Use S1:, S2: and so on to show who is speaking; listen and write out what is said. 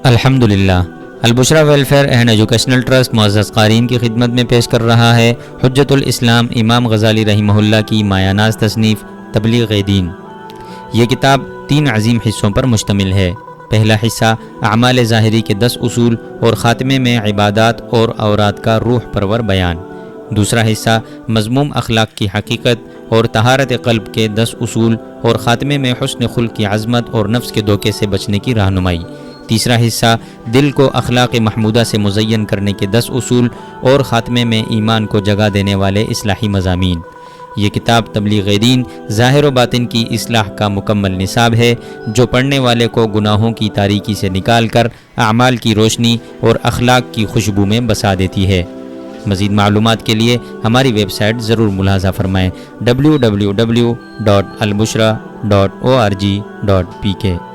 S1: الحمدللہ، البشرا welfare and educational trust معزز قارئین کی خدمت میں پیش کر رہا ہے حجت الاسلام امام غزالی رحمہ اللہ کی مایہ ناز تصنیف تبلیغ دین۔ یہ کتاب 3 عظیم حصوں پر مشتمل ہے۔ پہلا حصہ اعمال ظاہری کے 10 اصول اور خاتمے میں عبادات اور اوراد کا روح پرور بیان۔ دوسرا حصہ مذموم اخلاق کی حقیقت اور طہارت قلب کے 10 اصول اور خاتمے میں حسن خلق کی عظمت اور نفس کے دھوکے سے بچنے کی رہنمائی۔ تیسرا حصہ دل کو اخلاق محمودہ سے مزین کرنے کے 10 اصول اور خاتمے میں ایمان کو جگہ دینے والے اصلاحی مضامین۔ یہ کتاب تبلیغ دین ظاہر و باطن کی اصلاح کا مکمل نصاب ہے، جو پڑھنے والے کو گناہوں کی تاریکی سے نکال کر اعمال کی روشنی اور اخلاق کی خوشبو میں بسا دیتی ہے۔ مزید معلومات کے لیے ہماری ویب سائٹ ضرور ملاحظہ فرمائیں www.albushra.org.pk